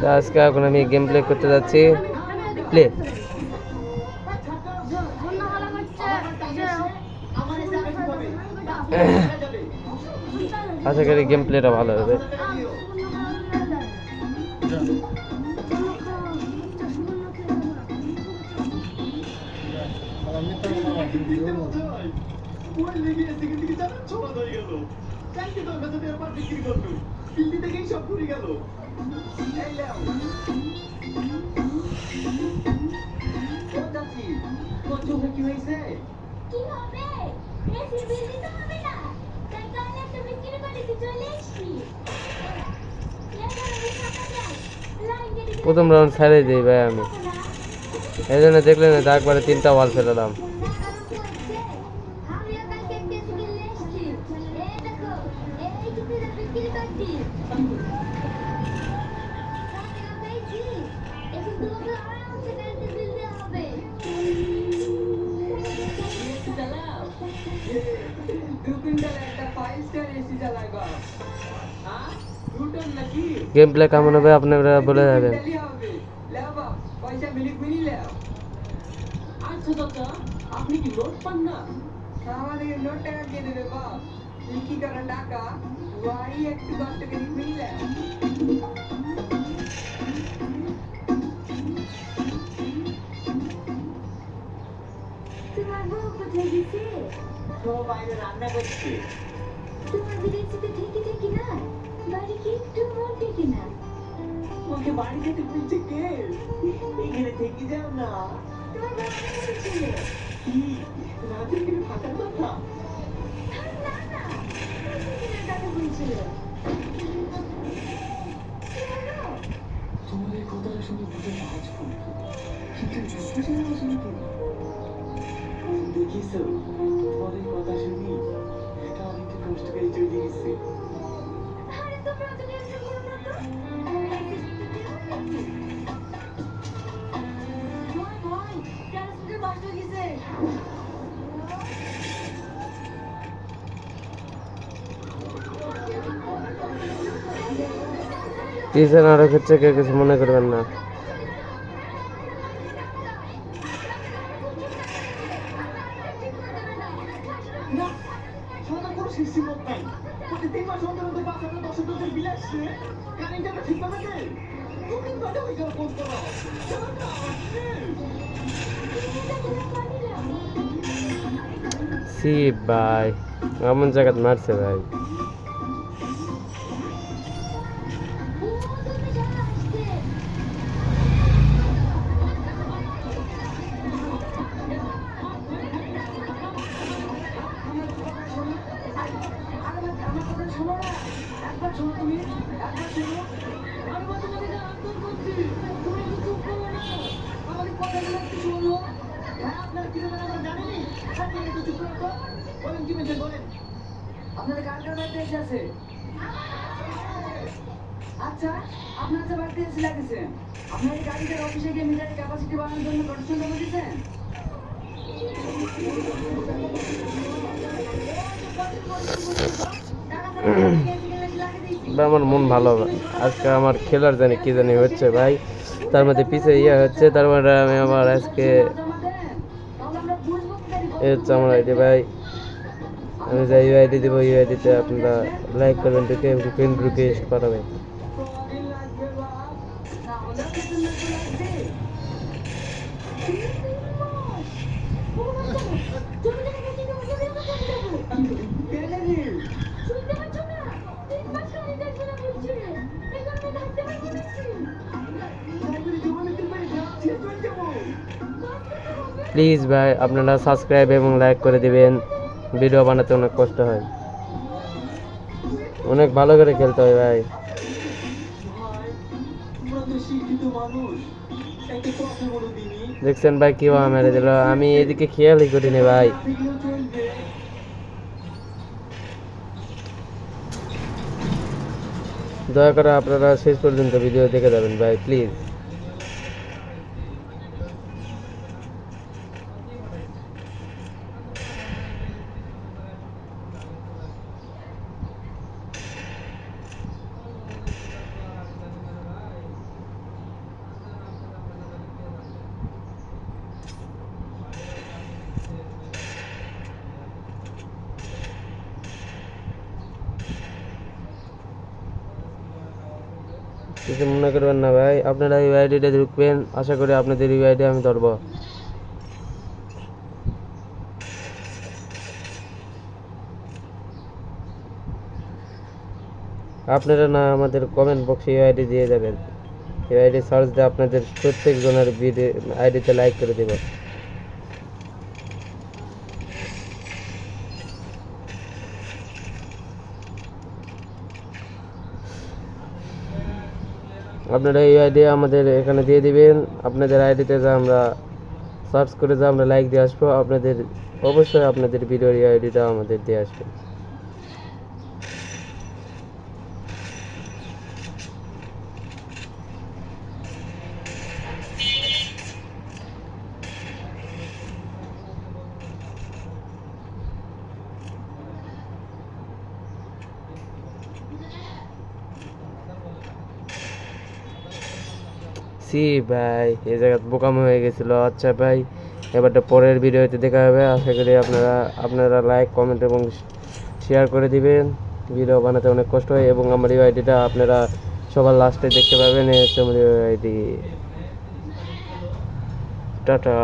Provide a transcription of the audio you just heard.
তো আজকে এখন আমি গেম প্লে করতে যাচ্ছি। প্লে আশা করি গেম প্লেটা ভালো হবে। প্রথম রাউন্ড ছেড়ে দিই ভাই আমি, এই জন্য দেখলেন না একবারে 3টা বল ফেলালাম। गेम प्ले কেমন হবে আপনারা বলে যাবেন। আপনি কি নোট পান না? আমাদের নোট টাকা কে দেবে বাপ? কি করেন টাকা? ওয়াই একটু 10 টাকা নিলে তোমার বউ কোথায় গেছে? তো বাইরে রান্না করছে। তোমার বিদেশিতে থেকে না বাড়ি কি একটু মনে কিনা? ওকে বাড়ি যেতে বলছে কে? এখানে থেকে যাও না। তোমার বাবা বলছিল কি রাতে কি থাকার কথা? না না তুমি কথা বলছিল। তোমার এই কথাটা শুনে বুঝে কাজ করবে, কিন্তু বুঝতে পারছি না কেন। দেখিছো তোমার এই কথা শুনি এটা অনেক কষ্ট করে চলে গেছে। আরে তোমরা তো টেনশন করো না তো। ভাই ট্রান্সফার বাসা গেছে। টিচার আরো ক্ষেত্রে কেউ কিছু মনে করবেন না। সি ভাই এমন জায়গায় মারছে ভাই। আচ্ছা আপনার যে বাড়িতে এসে লাগেছে আপনার এই গাড়িটার অফিসে গিয়ে মিটারের ক্যাপাসিটি বাড়ানোর জন্য প্রদর্শন জমা দিয়েছেন? আমার মন ভালো, আজকে আমার খেলার জানি কি জানি হচ্ছে ভাই, তার মধ্যে পিছে হচ্ছে, তার মধ্যে আমি আবার আজকে হচ্ছে আমার আইডি ভাই, আমি যাই ইউআইডি দেবো, ইউআইডিতে আপনারা লাইক করবেন, ঢুকে ফ্রেন্ড রিকোয়েস্ট পাঠাবেন। প্লিজ ভাই আপনারা সাবস্ক্রাইব এবং লাইক করে দিবেন, ভিডিও বানাতে অনেক কষ্ট হয়, অনেক ভালো করে খেলতে হয় ভাই। দেখছেন ভাই কিভাবে মেরে দিল, আমি এদিকে খেয়ালই করিনি ভাই। দয়া করে আপনারা শেষ পর্যন্ত ভিডিও দেখে যাবেন ভাই প্লিজ। কিছু মনে করবেন না ভাই, আপনারা ইউআইডিটা ঢুকবেন, আশা করি আপনাদের ইউআইডি আমি ধরবো। আপনারা না আমাদের কমেন্ট বক্সে ইউআইডি দিয়ে যাবেন, ইউআইডি সার্চ দিয়ে আপনাদের প্রত্যেক জনের ভিডিও আইডিতে লাইক করে দেব। আপনারা এই আইডি আমাদের এখানে দিয়ে দিবেন, আপনাদের আইডিতে যা আমরা সার্চ করে যা আমরা লাইক দিয়ে আসবো, আপনাদের অবশ্যই আপনাদের ভিডিওর আইডিটা আমাদের দিয়ে আসবে। সি ভাই, এই জায়গায় বোকামো হয়ে গেছিলো। আচ্ছা ভাই, এবারটা পরের ভিডিওতে দেখা হবে। আশা করি আপনারা লাইক, কমেন্ট এবং শেয়ার করে দিবেন। ভিডিও বানাতে অনেক কষ্ট হয় এবং আমার এই আইডিটা আপনারা সবার লাস্টে দেখতে পাবেন। এই হচ্ছে আমার আইডি। টাটা।